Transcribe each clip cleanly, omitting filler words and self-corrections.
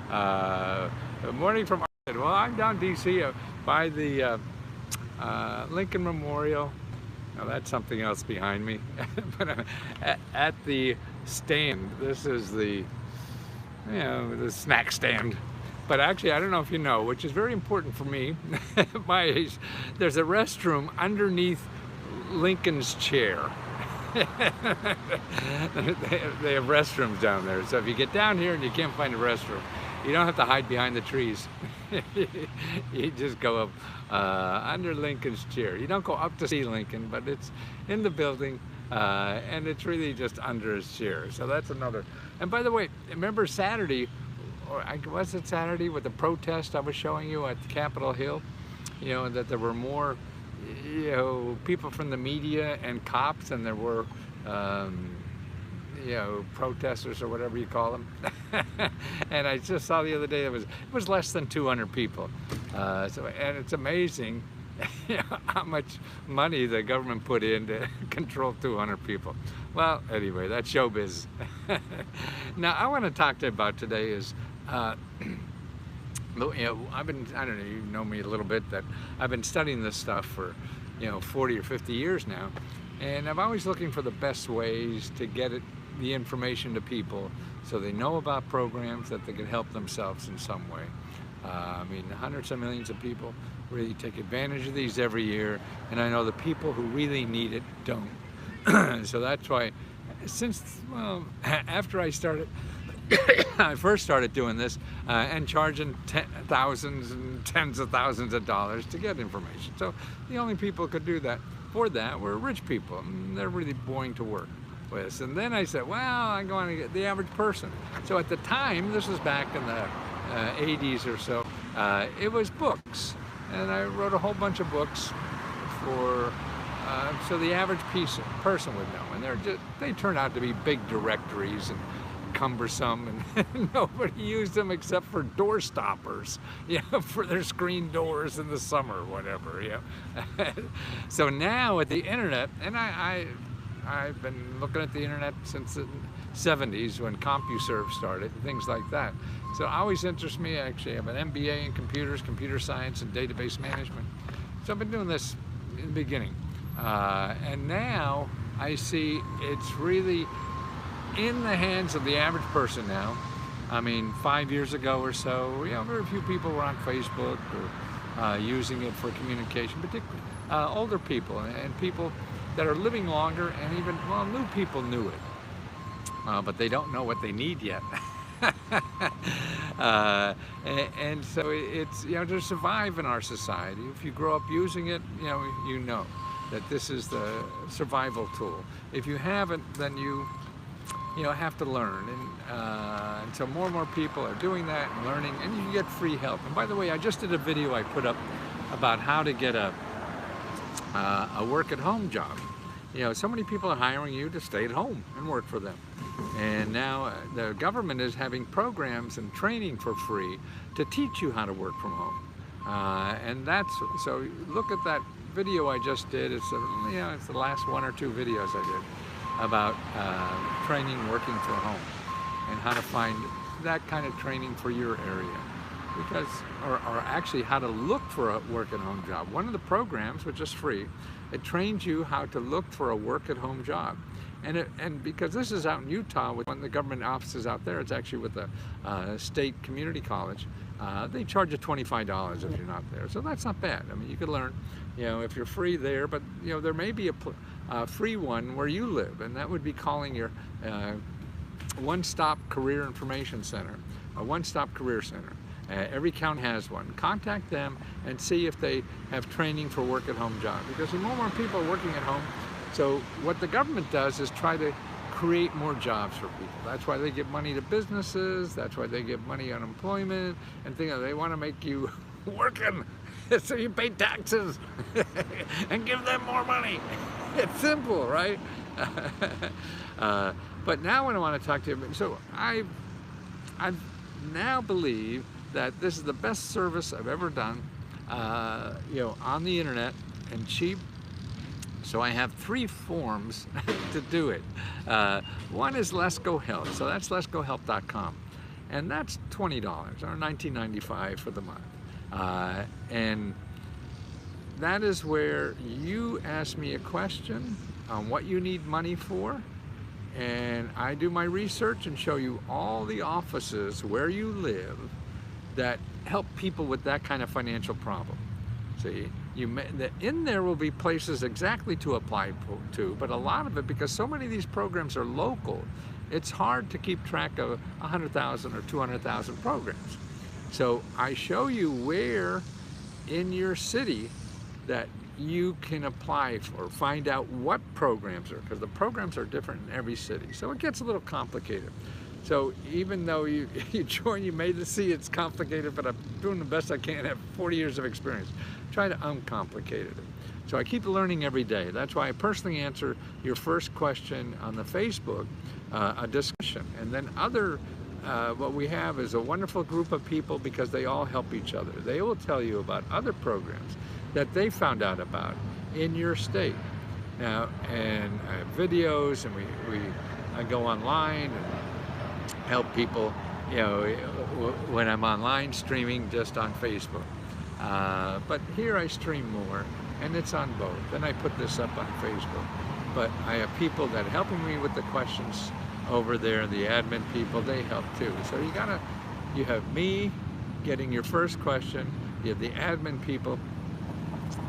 Morning from Arlington. Well, I'm down D.C. By the Lincoln Memorial. Now that's something else behind me. But at the stand, this is the the snack stand. But actually, I don't know if you know, which is very important for me, at my age, there's a restroom underneath Lincoln's chair. They have restrooms down there. So if you get down here and you can't find a restroom, you don't have to hide behind the trees. You just go up under Lincoln's chair. You don't go up to see Lincoln, but it's in the building, and it's really just under his chair. So that's another. And by the way, remember Saturday, or was it Saturday, with the protest I was showing you at Capitol Hill? You know, that there were more, people from the media and cops, and there were, protesters or whatever you call them. And I just saw the other day it was less than 200 people. And it's amazing how much money the government put in to control 200 people. Well, anyway, that's showbiz. Now, I want to talk to you about today is, I've been, I don't know, you know me a little bit, that I've been studying this stuff for, 40 or 50 years now. And I'm always looking for the best ways to get the information to people so they know about programs that they can help themselves in some way. I mean, hundreds of millions of people really take advantage of these every year, and I know the people who really need it don't. So that's why, after I started, I first started doing this and charging thousands and tens of thousands of dollars to get information. So the only people who could do that for that were rich people, and they're really boring to work with. And then I said, well, I'm going to get the average person. So at the time, this was back in the 80s or so, it was books. And I wrote a whole bunch of books for, so the average person would know. And they turned out to be big directories and cumbersome, and nobody used them except for door stoppers, for their screen doors in the summer or whatever, So now with the internet, and I've been looking at the internet since the 70s when CompuServe started, and things like that. So it always interests me. Actually, I have an MBA in computers, computer science, and database management. So I've been doing this in the beginning. And now I see it's really in the hands of the average person now. I mean, 5 years ago or so, very few people were on Facebook or using it for communication, particularly older people and people that are living longer, and even, new people knew it, but they don't know what they need yet. And so it's, to survive in our society, if you grow up using it, you know that this is the survival tool. If you haven't, then you have to learn, and so more and more people are doing that and learning, and you can get free help. And by the way, I just did a video I put up about how to get a work-at-home job. So many people are hiring you to stay at home and work for them. And now the government is having programs and training for free to teach you how to work from home. And so look at that video I just did. It's the last 1 or 2 videos I did about training working from home and how to find that kind of training for your area. Because, or actually how to look for a work-at-home job. One of the programs, which is free, it trains you how to look for a work-at-home job. And because this is out in Utah, with one of the government offices out there, it's actually with the state community college. They charge you $25 if you're not there, so that's not bad. I mean, you could learn, if you're free there, but there may be a free one where you live, and that would be calling your one-stop career information center, a one-stop career center. Every county has one. Contact them and see if they have training for work-at-home jobs, because more and more people are working at home. So what the government does is try to create more jobs for people. That's why they give money to businesses. That's why they give money on employment and things. They want to make you working so you pay taxes and give them more money. It's simple, right? But now when I want to talk to you, so I now believe that this is the best service I've ever done, on the internet and cheap. So I have 3 forms to do it. One is Lesko Help, so that's leskohelp.com. and that's $20 or $19.95 for the month. And that is where you ask me a question on what you need money for, and I do my research and show you all the offices where you live that help people with that kind of financial problem. See, in there will be places exactly to apply to, but a lot of it, because so many of these programs are local, it's hard to keep track of 100,000 or 200,000 programs. So I show you where in your city that you can apply for, find out what programs are, because the programs are different in every city. So it gets a little complicated. So even though you join, you may see it's complicated, but I'm doing the best I can. I have 40 years of experience. Try to uncomplicate it. So I keep learning every day. That's why I personally answer your first question on the Facebook, a discussion. And then what we have is a wonderful group of people, because they all help each other. They will tell you about other programs that they found out about in your state. Now, and I have videos, and I go online and help people, you know, when I'm online streaming just on Facebook. But here I stream more, and it's on both. And I put this up on Facebook. But I have people that are helping me with the questions over there, the admin people, they help too. So you have me getting your first question, you have the admin people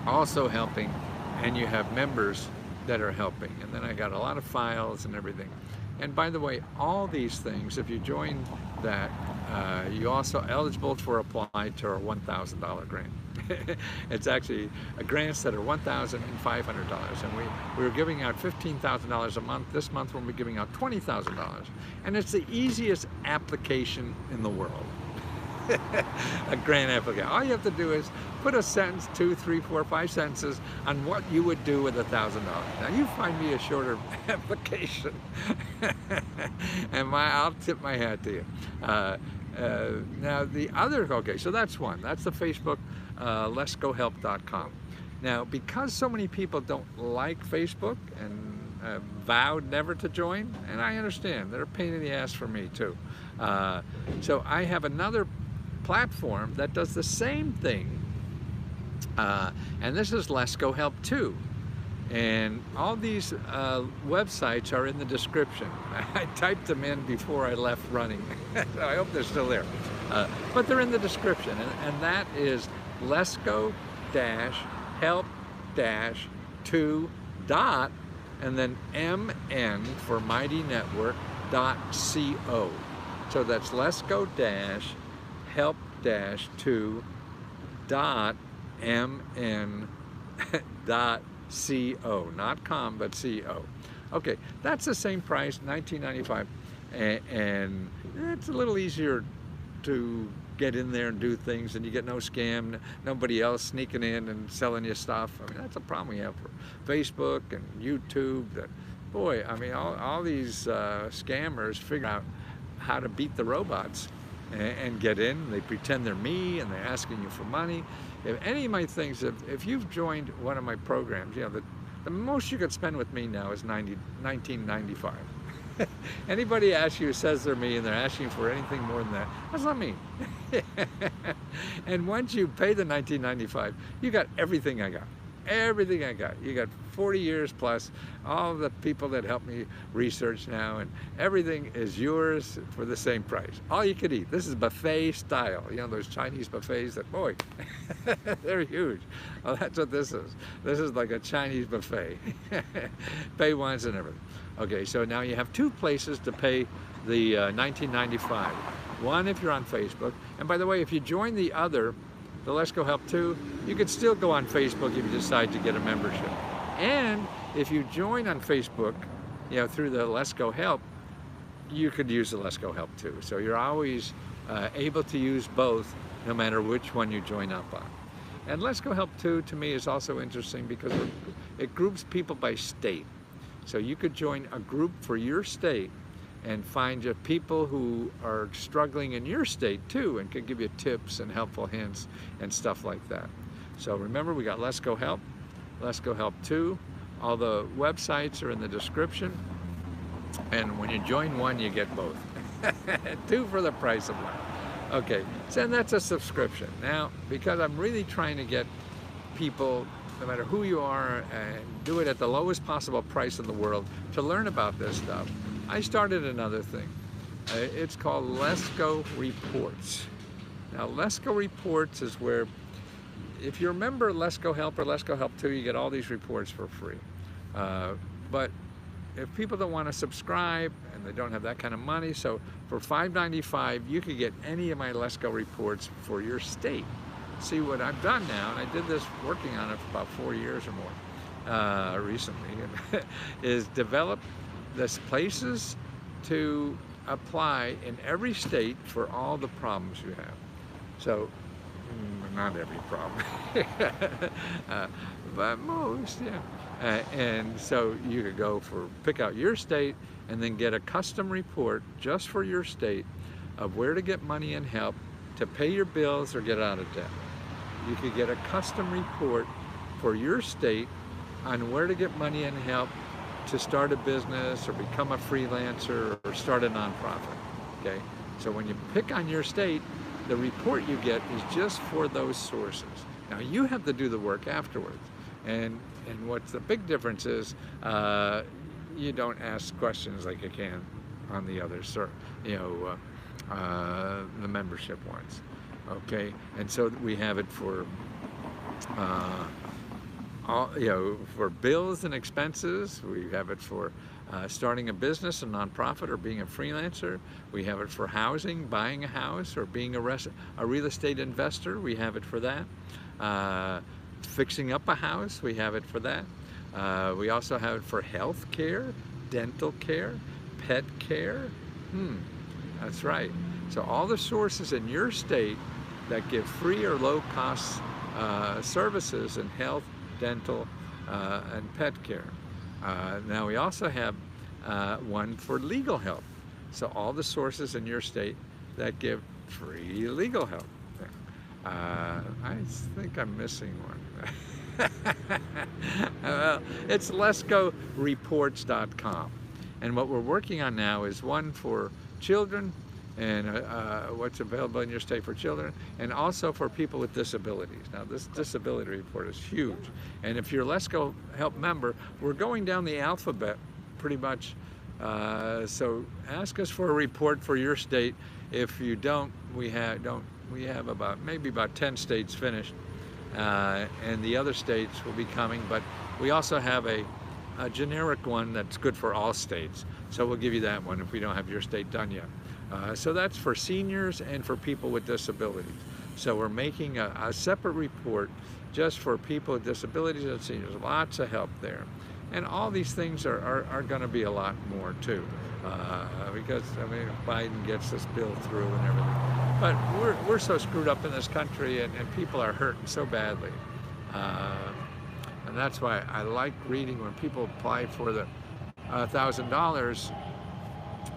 also helping, and you have members that are helping. And then I got a lot of files and everything. And by the way, all these things, if you join that, you're also eligible for apply to our $1,000 grant. It's actually grants that are $1,500, and we're giving out $15,000 a month. This month we'll be giving out $20,000, and it's the easiest application in the world. A grant application. All you have to do is put a sentence, 2, 3, 4, 5 sentences on what you would do with $1,000. Now you find me a shorter application, and I'll tip my hat to you. Now the other, okay, so that's one. That's the Facebook, leskohelp.com. Now, because so many people don't like Facebook and vowed never to join, and I understand, they're a pain in the ass for me too. So I have another platform that does the same thing, and this is Lesko Help 2. And all these websites are in the description. I typed them in before I left running. So I hope they're still there. But they're in the description, and that is Lesko-help-2 dot, and then MN for Mighty Network .co. So that's Lesko-help-2 dot MN dot .co, not com, but co. Okay, that's the same price, $19.95, and it's a little easier to get in there and do things, and you get no scam, nobody else sneaking in and selling you stuff. I mean, that's a problem we have for Facebook and YouTube. That, boy, I mean, all these scammers figure out how to beat the robots and get in. They pretend they're me, and they're asking you for money. If any of my things, if you've joined one of my programs, you know, the most you could spend with me now is $19.95. Anybody asks you, says they're me, and they're asking for anything more than that, that's not me. And once you pay the $19.95, you got everything I got. Everything I got. You got 40 years plus, all the people that help me research now, and everything is yours for the same price. All you could eat. This is buffet style. You know, those Chinese buffets that, boy, they're huge. Well, that's what this is. This is like a Chinese buffet. Pay once and everything. Okay, so now you have two places to pay the $19.95. One if you're on Facebook, and by the way, if you join the other, the Lesko Help 2, you can still go on Facebook if you decide to get a membership. And if you join on Facebook, you know, through the Lesko Help, you could use the Lesko Help 2. So you're always able to use both, no matter which one you join up on. And Lesko Help 2 to me is also interesting because it groups people by state. So you could join a group for your state and find your people who are struggling in your state too, and can give you tips and helpful hints and stuff like that. So remember, we got Lesko Help, Lesko Help 2. All the websites are in the description, and when you join one, you get both. Two for the price of one. Okay, so that's a subscription. Now, because I'm really trying to get people, no matter who you are, and do it at the lowest possible price in the world, to learn about this stuff, I started another thing. It's called Lesko Reports. Now, Lesko Reports is where, if you remember Lesko Help or Lesko Help 2, you get all these reports for free. But if people don't want to subscribe and they don't have that kind of money, so for $5.95 you could get any of my Lesko reports for your state. See, what I've done now, and I did this working on it for about 4 years or more recently, is develop these places to apply in every state for all the problems you have. So, not every problem, but most, yeah. And so you could go pick out your state and then get a custom report just for your state of where to get money and help to pay your bills or get out of debt. You could get a custom report for your state on where to get money and help to start a business or become a freelancer or start a nonprofit, okay? So when you pick on your state, the report you get is just for those sources. Now you have to do the work afterwards. And what's the big difference is you don't ask questions like you can on the others, the membership ones. Okay, and so we have it for for bills and expenses. We have it for starting a business, a nonprofit, or being a freelancer. We have it for housing, buying a house, or being a real estate investor. We have it for that. Fixing up a house, we have it for that. We also have it for health care, dental care, pet care. That's right. So all the sources in your state that give free or low cost services in health, dental, and pet care. Now we also have one for legal help. So all the sources in your state that give free legal help. I think I'm missing one. Well, it's LeskoReports.com. And what we're working on now is one for children, and what's available in your state for children, and also for people with disabilities. Now this disability report is huge. And if you're a Lesko Help member, we're going down the alphabet pretty much. So ask us for a report for your state. If you don't, we have maybe about 10 states finished, and the other states will be coming, but we also have a generic one that's good for all states. So we'll give you that one if we don't have your state done yet. So that's for seniors and for people with disabilities. So we're making a separate report just for people with disabilities and seniors. Lots of help there. And all these things are going to be a lot more too, because I mean, Biden gets this bill through and everything. But we're so screwed up in this country, and people are hurting so badly. And that's why I like reading when people apply for the $1,000.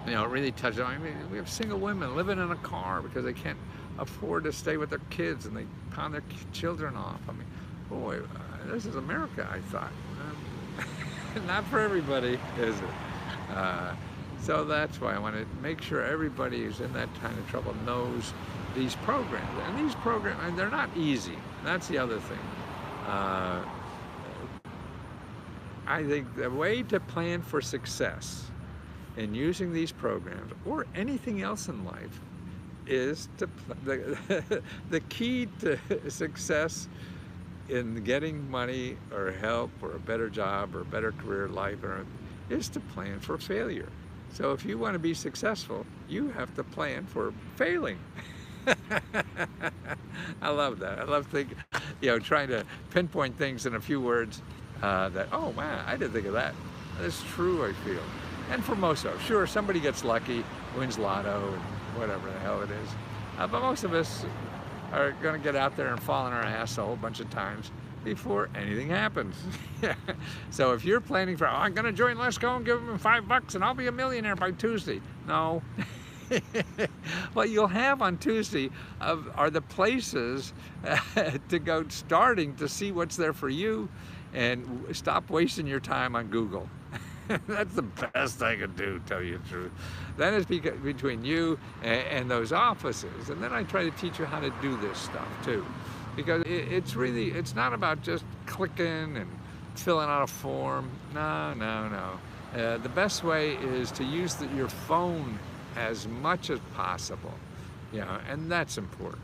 You know, it really touches. I mean, we have single women living in a car because they can't afford to stay with their kids, and they pound their children off. I mean, boy, this is America, I thought. Not for everybody, is it? So that's why I want to make sure everybody who's in that kind of trouble knows these programs. And these programs, and they're not easy. That's the other thing. I think the way to plan for success in using these programs, or anything else in life, is to the key to success in getting money or help or a better job or a better career life is to plan for failure. So if you want to be successful, you have to plan for failing. I love that. I love thinking, trying to pinpoint things in a few words that, oh wow, I didn't think of that. That's true, I feel. And for most of us, sure, somebody gets lucky, wins lotto, and whatever the hell it is. But most of us are going to get out there and fall on our ass a whole bunch of times before anything happens. So if you're planning for, I'm going to join Lesko and give them $5 and I'll be a millionaire by Tuesday. No. What you'll have on Tuesday are the places to go starting to see what's there for you, and stop wasting your time on Google. That's the best I can do, tell you the truth. Then it's between you and those offices. And then I try to teach you how to do this stuff too. Because it's really, it's not about just clicking and filling out a form. No, no, no. The best way is to use your phone as much as possible. You know, and that's important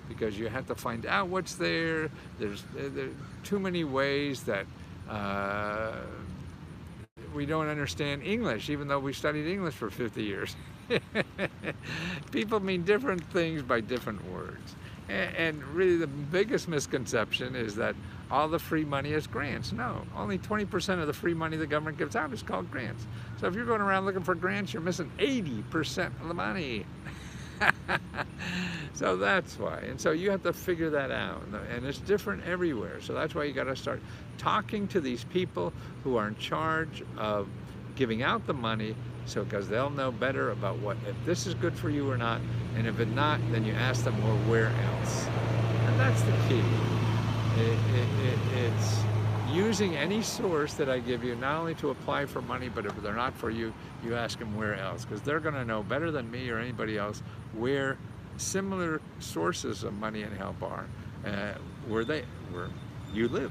because you have to find out what's there. There's too many ways that we don't understand English, even though we studied English for 50 years. People mean different things by different words. And really the biggest misconception is that all the free money is grants. No, only 20% of the free money the government gives out is called grants. So if you're going around looking for grants, you're missing 80% of the money. So that's why. And so you have to figure that out. And it's different everywhere. So that's why you got to start talking to these people who are in charge of giving out the money, so because they'll know better about if this is good for you or not. And if it's not, then you ask them, well, where else? And that's the key. It's using any source that I give you, not only to apply for money, but if they're not for you, you ask them where else, because they're going to know better than me or anybody else where similar sources of money and help are, where you live,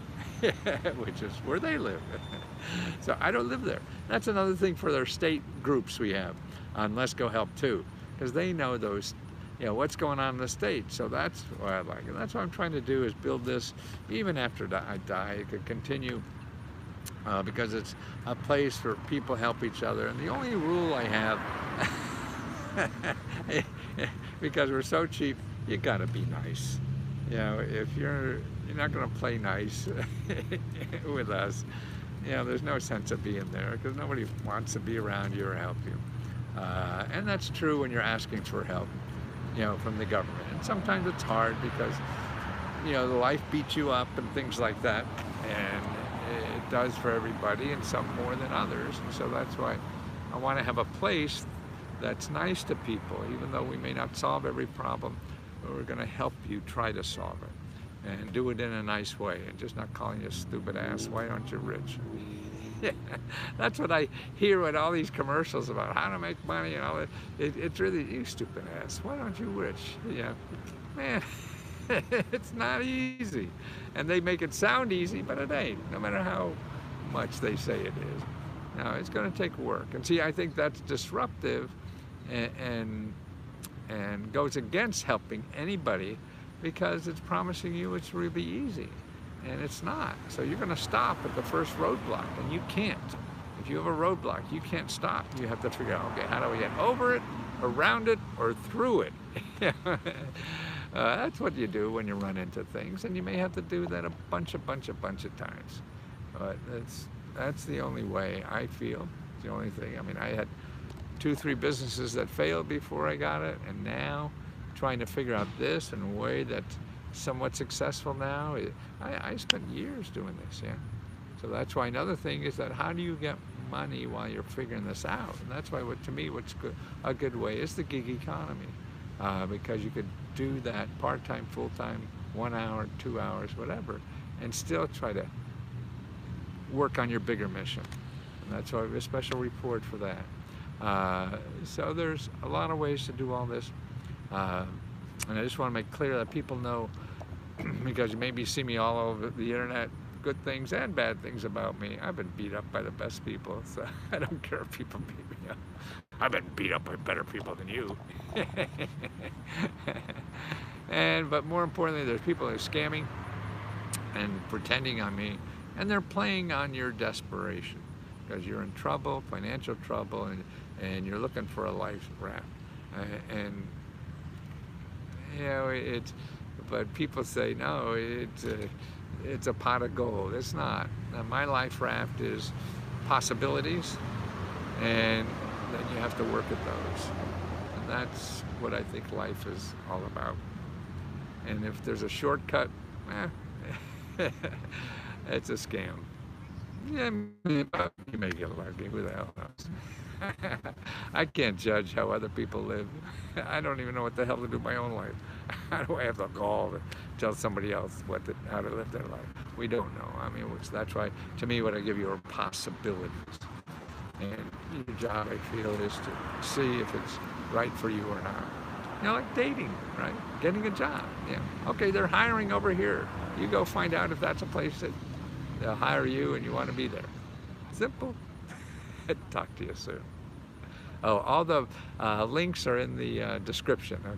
which is where they live. So I don't live there. That's another thing for their state groups we have on Lesko Help too, because they know those, you know, what's going on in the state. So that's what I like. And that's what I'm trying to do, is build this even after I die. It could continue because it's a place where people help each other. And the only rule I have, because we're so cheap, you gotta be nice. You know, if you're not gonna play nice with us, you know, there's no sense of being there, because nobody wants to be around you or help you. And that's true when you're asking for help, you know, from the government. And sometimes it's hard because, you know, the life beats you up and things like that. And it does for everybody, and some more than others. And so that's why I want to have a place that's nice to people, even though we may not solve every problem, but we're going to help you try to solve it and do it in a nice way, and just not calling you a stupid ass. Why aren't you rich? Yeah, that's what I hear with all these commercials about how to make money and all that. It's really, you stupid ass, why aren't you rich? Yeah, man, it's not easy. And they make it sound easy, but it ain't, no matter how much they say it is. Now, it's going to take work. And see, I think that's disruptive and goes against helping anybody, because it's promising you it's really easy. And it's not. So you're going to stop at the first roadblock, and you can't. If you have a roadblock, you can't stop. You have to figure out, okay, how do we get over it, around it, or through it? That's what you do when you run into things, and you may have to do that a bunch of times. But that's the only way I feel. It's the only thing. I mean, I had 2-3 businesses that failed before I got it, and now trying to figure out this in a way that's somewhat successful now. I spent years doing this, yeah. So that's why another thing is that how do you get money while you're figuring this out? And that's why, to me, what's a good way is the gig economy, because you could do that part-time, full-time, 1 hour, 2 hours, whatever, and still try to work on your bigger mission. And that's why we have a special report for that. So there's a lot of ways to do all this. And I just want to make clear that people know, because you maybe see me all over the internet, good things and bad things about me. I've been beat up by the best people, so I don't care if people beat me up. I've been beat up by better people than you. But more importantly, there's people who are scamming and pretending on me, and they're playing on your desperation, because you're in trouble, financial trouble, and you're looking for a life raft. And you know, but people say, no, it's a pot of gold. It's not. Now, my life raft is possibilities, and then you have to work at those. And that's what I think life is all about. And if there's a shortcut, it's a scam. Yeah, you may get lucky. Who the hell knows? I can't judge how other people live. I don't even know what the hell to do with my own life. How do I have the gall to tell somebody else how to live their life? We don't know. I mean, that's why, to me, what I give you are possibilities. And your job, I feel, is to see if it's right for you or not. You know, like dating, right? Getting a job. Yeah. Okay, they're hiring over here. You go find out if that's a place that they'll hire you and you want to be there. Simple. Talk to you soon. Oh, all the links are in the description.